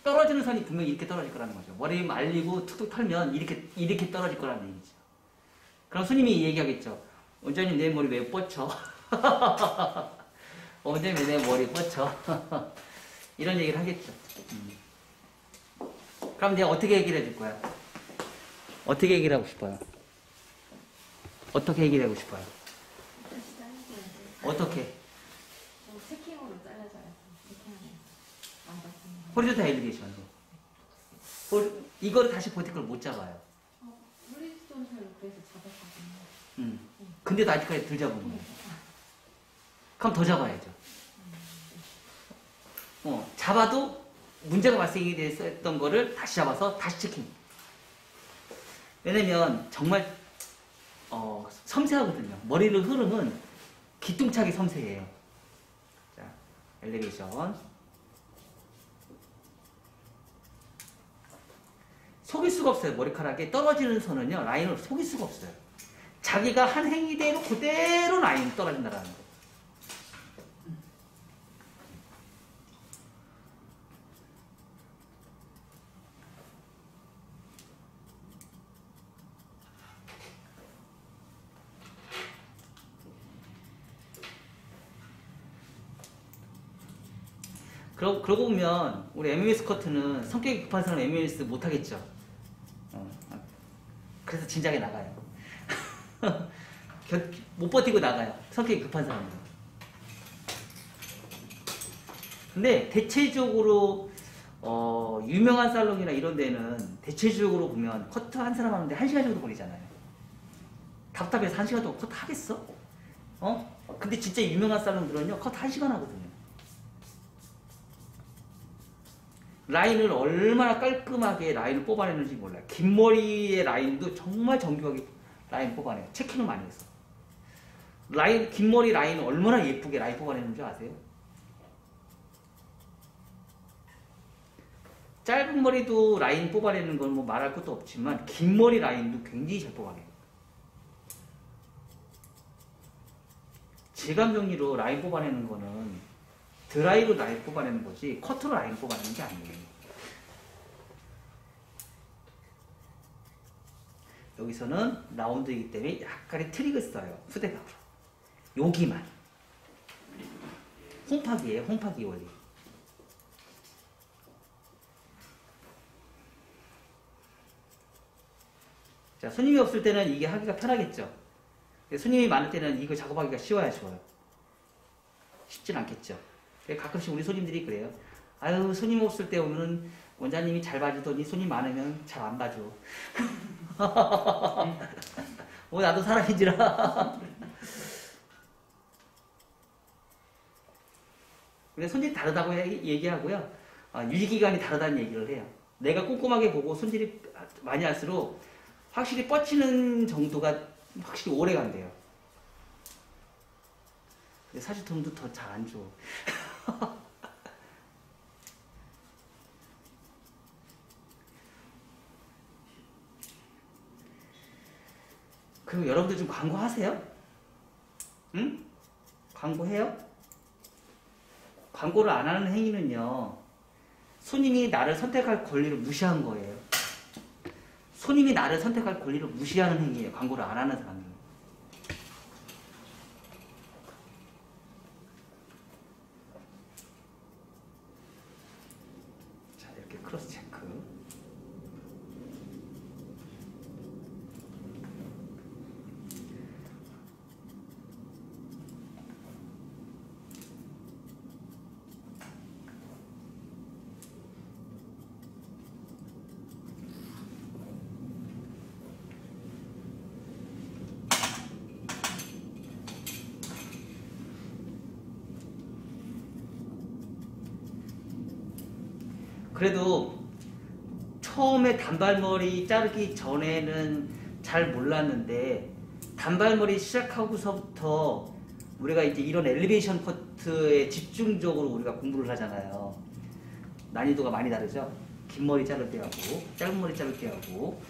떨어지는 선이 분명히 이렇게 떨어질 거라는 거죠. 머리 말리고 툭툭 털면 이렇게 떨어질 거라는 얘기죠. 그럼 스님이 얘기하겠죠. 원장님 내 머리 왜 뻗쳐? 원장님 내 머리 뻗쳐? 이런 얘기를 하겠죠. 그럼 내가 어떻게 얘기를 해줄 거야? 어떻게 얘기를 하고 싶어요? 어떻게 얘기를 하고 싶어요? 다시 잘라줘야지. 어떻게? 세킹으로 잘라줘야지. 이렇게 하면 안 받습니다. 호리존탈 엘리베이션으로. 이거를 다시 버티컬 못 잡아요. 호리존탈로 그래서 잡았거든요. 근데도 아직까지 덜 잡은 거예요. 그럼 더 잡아야죠. 잡아도 문제가 발생이 됐었던 거를 다시 잡아서 다시 체킹. 왜냐면 정말 섬세하거든요. 머리의 흐름은 기똥차게 섬세해요. 자, 엘리베이션. 속일 수가 없어요. 머리카락에 떨어지는 선은요, 라인을 속일 수가 없어요. 자기가 한 행위대로 그대로 라인이 떨어진다는 거. 그러고 보면 우리 MMS 커트는 성격이 급한 사람은 MMS 못하겠죠. 그래서 진작에 나가요. 못 버티고 나가요. 성격이 급한 사람은. 근데 대체적으로 유명한 살롱이나 이런 데는 대체적으로 보면 커트 한 사람 하는데 1시간 정도 걸리잖아요. 답답해서 1시간 동안 커트 하겠어? 근데 진짜 유명한 살롱들은요 커트 1시간 하거든요. 라인을 얼마나 깔끔하게 라인을 뽑아내는지 몰라요. 긴 머리의 라인도 정말 정교하게 라인 뽑아내요. 체킹을 많이 해서. 긴 머리 라인을 얼마나 예쁘게 라인 뽑아내는지 아세요? 짧은 머리도 라인 뽑아내는 건 뭐 말할 것도 없지만 긴 머리 라인도 굉장히 잘 뽑아내요. 질감 정리로 라인 뽑아내는 거는 드라이로 라인 뽑아내는 거지 커트로 라인 뽑아내는 게 아니에요. 여기서는 라운드이기 때문에 약간의 트릭을 써요. 후대각으로. 여기만. 홈파기예요. 홈파기 원리. 자, 손님이 없을 때는 이게 하기가 편하겠죠. 손님이 많을 때는 이거 작업하기가 쉬워요. 쉽진 않겠죠. 가끔씩 우리 손님들이 그래요. 아유, 손님 없을 때 오면은 원장님이 잘 봐주더니 손님 많으면 잘 안 봐줘. 나도 사람인지라. 근데 손질이 다르다고 얘기하고요. 유지기간이 다르다는 얘기를 해요. 내가 꼼꼼하게 보고 손질이 많이 할수록 확실히 뻗치는 정도가 확실히 오래 간대요. 근데 사실 돈도 더 잘 안 줘. 그럼 여러분들 좀 광고하세요? 응? 광고해요? 광고를 안 하는 행위는요, 손님이 나를 선택할 권리를 무시한 거예요. 손님이 나를 선택할 권리를 무시하는 행위예요. 광고를 안 하는 사람은. 자, 이렇게 크로스 체크. 그래도 처음에 단발머리 자르기 전에는 잘 몰랐는데 단발머리 시작하고서부터 우리가 이제 이런 엘리베이션 커트에 집중적으로 우리가 공부를 하잖아요. 난이도가 많이 다르죠. 긴 머리 자를 때하고 짧은 머리 자를 때하고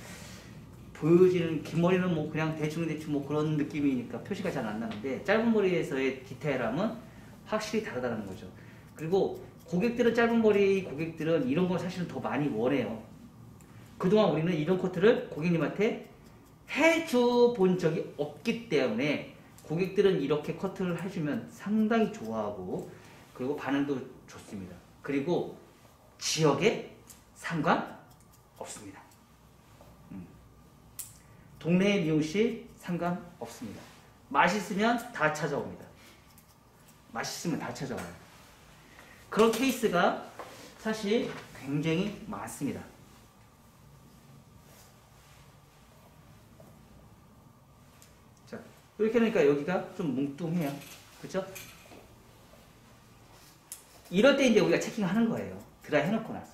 보여지는 긴 머리는 뭐 그냥 대충 뭐 그런 느낌이니까 표시가 잘 안 나는데 짧은 머리에서의 디테일함은 확실히 다르다는 거죠. 그리고 고객들은 짧은 머리 고객들은 이런 걸 사실은 더 많이 원해요. 그동안 우리는 이런 커트를 고객님한테 해줘 본 적이 없기 때문에 고객들은 이렇게 커트를 해주면 상당히 좋아하고 그리고 반응도 좋습니다. 그리고 지역에 상관없습니다. 동네의 미용실 상관없습니다. 맛있으면 다 찾아옵니다. 맛있으면 다 찾아와요. 그런 케이스가 사실 굉장히 많습니다. 자, 이렇게 하니까 여기가 좀 뭉뚱해요. 그렇죠? 이럴 때 이제 우리가 체킹하는 거예요. 드라이 해놓고 나서.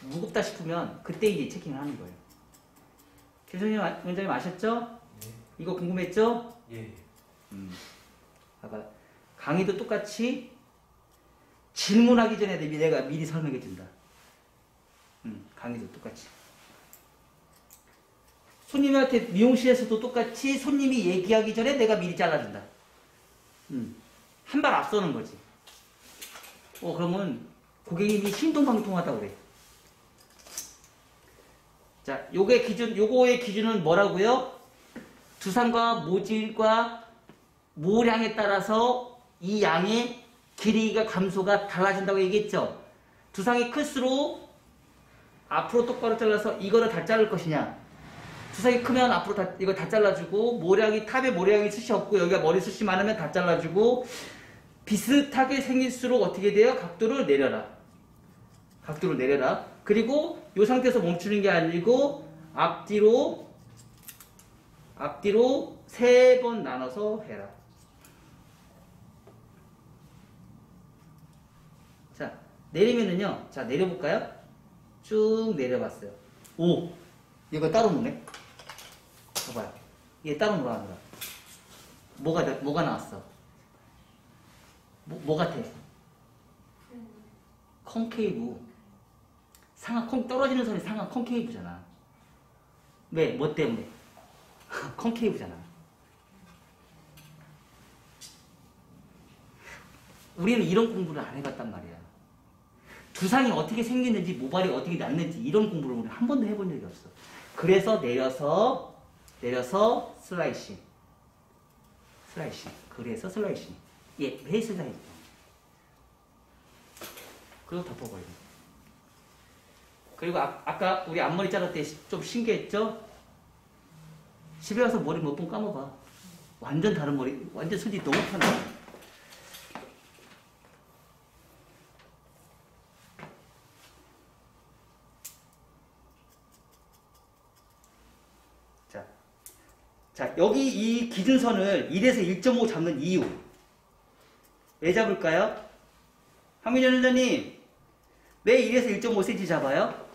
무겁다 싶으면 그때 이제 체킹을 하는 거예요. 김선님 원장님 아셨죠? 네. 이거 궁금했죠? 예. 아까 강의도 똑같이 질문하기 전에 내가 미리 설명해 준다. 강의도 똑같이. 손님한테 미용실에서도 똑같이 손님이 얘기하기 전에 내가 미리 잘라준다. 한 발 앞서는 거지. 그러면 고객님이 신동방통하다고 그래. 자, 요거의 기준은 뭐라고요? 두상과 모질과 모량에 따라서 이 양의 길이가 감소가 달라진다고 얘기했죠. 두상이 클수록 앞으로 똑바로 잘라서 이거를 다 자를 것이냐. 두상이 크면 앞으로 이거 다 잘라주고 탑에 모래양이 숱이 없고 여기가 머리숱이 많으면 다 잘라주고 비슷하게 생길수록 어떻게 돼요? 각도를 내려라. 각도를 내려라. 그리고 이 상태에서 멈추는 게 아니고 앞뒤로 3번 나눠서 해라. 자, 내리면은요. 자, 내려볼까요? 쭉 내려봤어요. 오! 이거 따로 노네? 봐봐요. 얘 따로 놀아하느라. 뭐가 나왔어? 뭐 같아? 콩케이브. 떨어지는 선이 상하 콩케이브잖아. 왜? 뭐 때문에? 콩케이브잖아. 우리는 이런 공부를 안 해봤단 말이야. 두상이 어떻게 생겼는지, 모발이 어떻게 났는지 이런 공부를 우리 한 번도 해본 적이 없어. 그래서 내려서 슬라이싱. 그래서 슬라이싱. 예, 베이스라인. 그리고 덮어버려. 그리고 아까 우리 앞머리 자를 때 좀 신기했죠? 집에 가서 머리 몇 번 감아봐. 완전 다른 머리, 완전 손이 너무 편해. 자, 여기 이 기준선을 1에서 1.5 잡는 이유. 왜 잡을까요? 황민현 원장님, 왜 1에서 1.5cm 잡아요?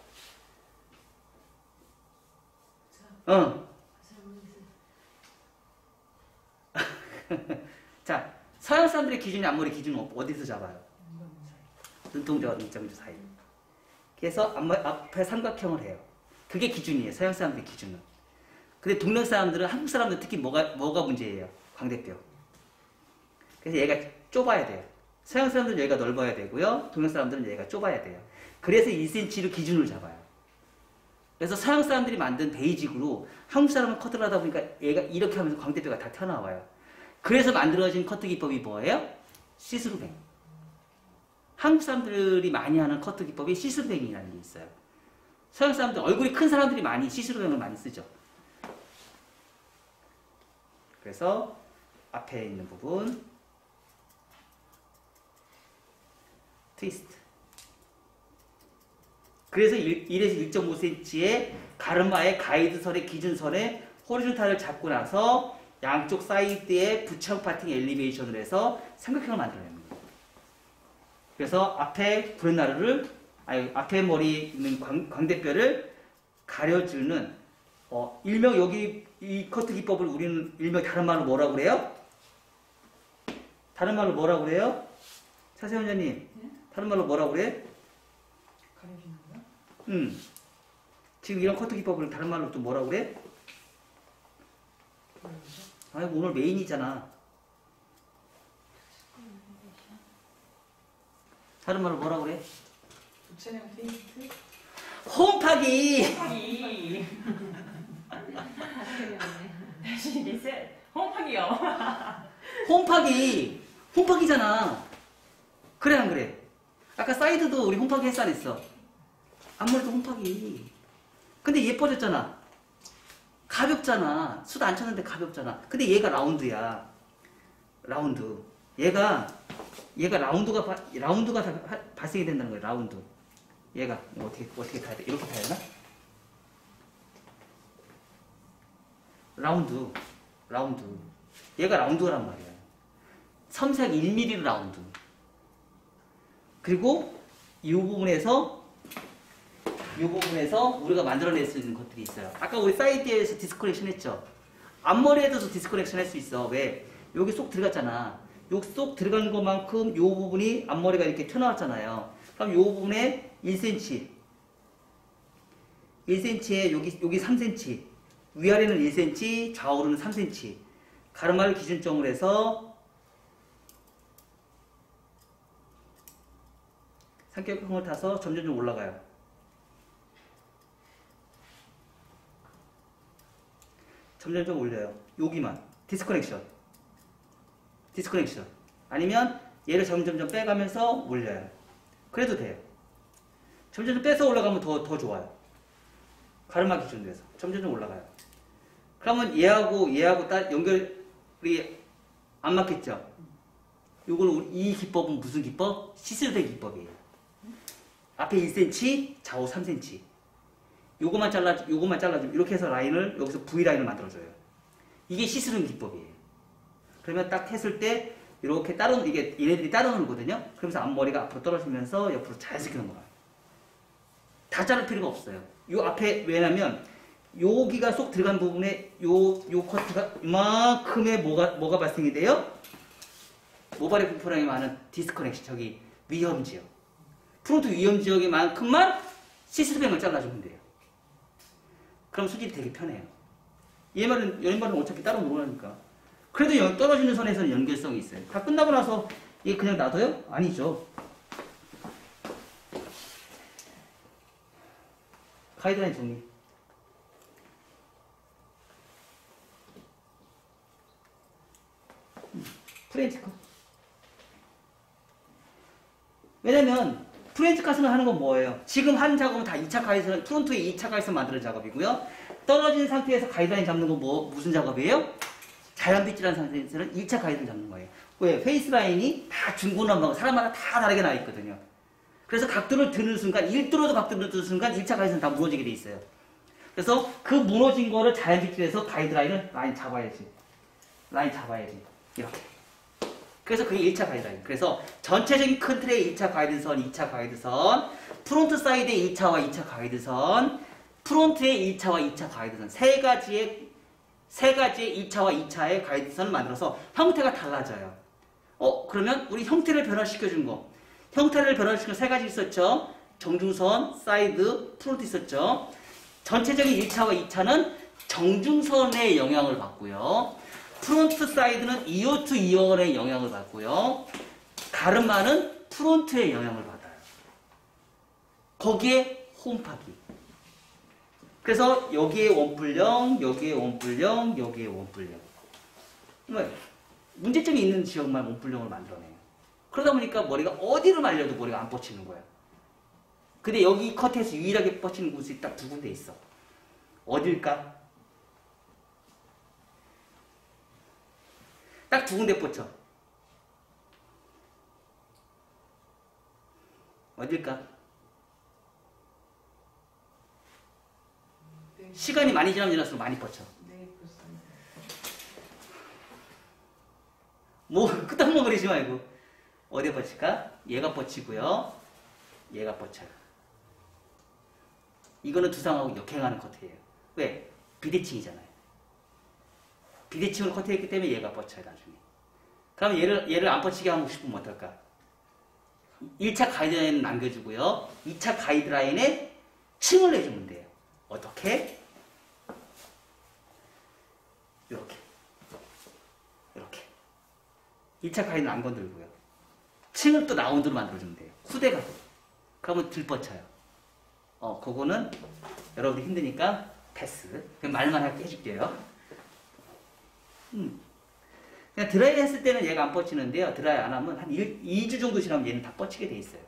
자, 서양 사람들의 기준이 앞머리 기준은 어디서 잡아요? 눈동자와 눈동자 사이. 그래서 앞에 삼각형을 해요. 그게 기준이에요. 서양 사람들의 기준은. 근데 동양 사람들은, 한국 사람들 특히 뭐가 문제예요? 광대뼈. 그래서 얘가 좁아야 돼요. 서양 사람들은 여기가 넓어야 되고요. 동양 사람들은 여기가 좁아야 돼요. 그래서 1cm를 기준으로 잡아요. 그래서 서양 사람들이 만든 베이직으로 한국 사람은 커트를 하다 보니까 얘가 이렇게 하면서 광대뼈가 다 튀어나와요. 그래서 만들어진 커트 기법이 뭐예요? 시스루뱅. 한국 사람들이 많이 하는 커트 기법이 시스루뱅이라는 게 있어요. 서양 사람들, 얼굴이 큰 사람들이 많이 시스루뱅을 많이 쓰죠. 그래서 앞에 있는 부분 트위스트. 그래서 1에서 1.5cm의 가르마의 가이드선의 기준선에 호리존탈을 잡고 나서 양쪽 사이드에 부착 파팅 엘리베이션을 해서 삼각형을 만들어냅니다. 그래서 앞에 앞에 머리 있는 광대뼈를 가려주는 일명 여기 이 커트 기법을 우리는 일명 다른 말로 뭐라고 그래요? 차세현 원장님, 다른 말로 뭐라고 그래? 가려주는 거야? 지금 이런 커트 기법을 다른 말로 또 뭐라고 그래? 아이고, 오늘 메인이잖아. 다른 말로 뭐라고 그래? 부채형 테이스트? 홈파기! 다시 리셋. 홈파기요. 홈파기잖아. 그래 안 그래? 아까 사이드도 우리 홈파기 했어 안 했어? 앞머리도 홈파기. 근데 예뻐졌잖아. 가볍잖아. 수도 안 쳤는데 가볍잖아. 근데 얘가 라운드야. 라운드. 얘가 라운드가 발생이 된다는 거야. 라운드. 얘가 어떻게 가야 돼? 이렇게 가야 되나? 라운드. 얘가 라운드란 말이야. 섬세하게 1mm 라운드. 그리고 이 부분에서 우리가 만들어낼 수 있는 것들이 있어요. 아까 우리 사이드에서 디스커넥션 했죠? 앞머리에도 디스커넥션 할 수 있어. 왜? 여기 쏙 들어갔잖아. 여기 쏙 들어간 것만큼 이 부분이 앞머리가 이렇게 튀어나왔잖아요. 그럼 이 부분에 1cm에 여기 3cm, 위아래는 1cm, 좌우로는 3cm. 가르마를 기준점으로 해서 삼각형을 타서 점점 올라가요. 점점 올려요. 여기만 디스커넥션. 아니면 얘를 점점점 빼가면서 올려요. 그래도 돼요. 점점점 빼서 올라가면 더 좋아요. 가르마 기준으로 해서 점점점 올라가요. 그러면 얘하고 딱 연결이 안 맞겠죠? 이 기법은 무슨 기법? 시스루된 기법이에요. 앞에 1cm, 좌우 3cm. 요거만 잘라주면 이렇게 해서 라인을 여기서 V라인을 만들어줘요. 이게 시스루된 기법이에요. 그러면 딱 했을 때 이렇게 이게 얘네들이 따로 놀거든요. 그러면서 앞머리가 앞으로 떨어지면서 옆으로 자연스럽게 넘어가요. 다 자를 필요가 없어요. 요 앞에 왜냐면 여기가 쏙 들어간 부분에 요 커트가 이만큼의 뭐가 발생이 돼요? 모발의 분포량이 많은 디스커넥션, 저기 위험 지역. 프론트 위험 지역에만큼만 시스루뱅을 잘라주면 돼요. 그럼 수질이 되게 편해요. 얘말은 어차피 따로 놀으니까. 그래도 여기 떨어지는 선에서는 연결성이 있어요. 다 끝나고 나서 이게 그냥 놔둬요? 아니죠. 가이드라인 정리. 프렌치 컷. 왜냐면 프렌치 컷을 하는 건 뭐예요? 지금 한 작업은 다 2차 가이드라인, 프론트의 2차 가이드라인 만드는 작업이고요. 떨어진 상태에서 가이드라인 잡는 건 무슨 작업이에요? 자연빛이라는 상태에서는 1차 가이드라인 잡는 거예요. 왜? 페이스라인이 다 중구난방하고 사람마다 다 다르게 나와 있거든요. 그래서 각도를 드는 순간, 1도로도 각도를 드는 순간 1차 가이드라인은 다 무너지게 돼 있어요. 그래서 그 무너진 거를 자연빛에서 가이드라인을 라인 잡아야지. 이렇게. 그래서 그게 1차 가이드라인. 그래서 전체적인 큰 틀의 1차 가이드선, 2차 가이드선, 프론트 사이드의 1차와 2차 가이드선, 프론트의 1차와 2차 가이드선, 세 가지의 1차와 2차의 가이드선을 만들어서 형태가 달라져요. 그러면 우리 형태를 변화시켜준 거. 형태를 변화시키는 세 가지 있었죠. 정중선, 사이드, 프론트 있었죠. 전체적인 1차와 2차는 정중선의 영향을 받고요. 프론트 사이드는 이어 투 이어의 영향을 받고요. 가르마는 프론트의 영향을 받아요. 거기에 홈파기. 그래서 여기에 원뿔형, 여기에 원뿔형, 여기에 원뿔형. 문제점이 있는 지역만 원뿔형을 만들어내요. 그러다 보니까 머리가 어디를 말려도 머리가 안 뻗치는 거예요. 근데 여기 커트에서 유일하게 뻗치는 곳이 딱 두 군데 있어. 어딜까? 딱 두 군데 뻗쳐. 어딜까? 시간이 많이 지날수록 많이 뻗쳐. 네, 그렇습니다. 뭐 끄떡만 그리지 말고. 어디에 뻗칠까? 얘가 뻗치고요. 얘가 뻗쳐요. 이거는 두상하고 역행하는 커트예요. 왜? 비대칭이잖아요. 비대칭으로 커트했기 때문에 얘가 뻗쳐요, 나중에. 그럼 얘를 안 뻗치게 하고 싶으면 어떨까? 1차 가이드라인을 남겨주고요. 2차 가이드라인에 층을 내주면 돼요. 어떻게? 이렇게. 1차 가이드는 안 건들고요. 층을 또 라운드로 만들어주면 돼요. 후대가. 그러면 들 뻗쳐요. 그거는 여러분들 힘드니까 패스. 그냥 말만 하게 해줄게요. 그냥 드라이 했을 때는 얘가 안 뻗치는데요. 드라이 안 하면 한 2주 정도 지나면 얘는 다 뻗치게 돼 있어요.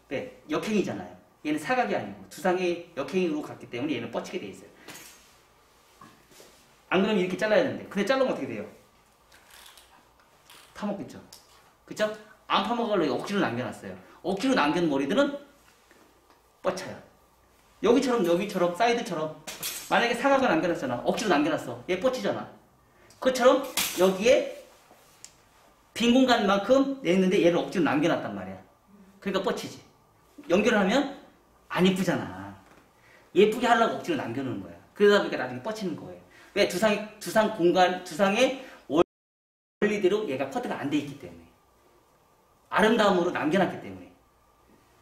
네, 역행이잖아요. 얘는 사각이 아니고 두상이 역행으로 갔기 때문에 얘는 뻗치게 돼 있어요. 안 그러면 이렇게 잘라야 되는데. 근데 자르면 어떻게 돼요? 파먹겠죠. 그쵸? 안 파먹으려고 억지로 남겨놨어요. 억지로 남겨놓은 머리들은 뻗쳐요. 여기처럼 사이드처럼 만약에 사각을 남겨놨잖아. 억지로 남겨놨어. 얘 뻗치잖아. 그것처럼 여기에 빈 공간만큼 냈는데 얘를 억지로 남겨놨단 말이야. 그러니까 뻗치지. 연결을 하면 안 이쁘잖아. 예쁘게 하려고 억지로 남겨놓는 거야. 그러다 보니까 나중에 뻗치는 거예요. 왜? 두상의 원리대로 얘가 커트가 안 돼 있기 때문에. 아름다움으로 남겨놨기 때문에.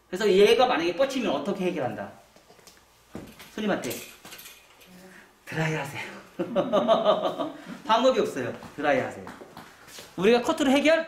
그래서 얘가 만약에 뻗치면 어떻게 해결한다? 손님한테 드라이 하세요. 방법이 없어요. 드라이 하세요. 우리가 커트로 해결?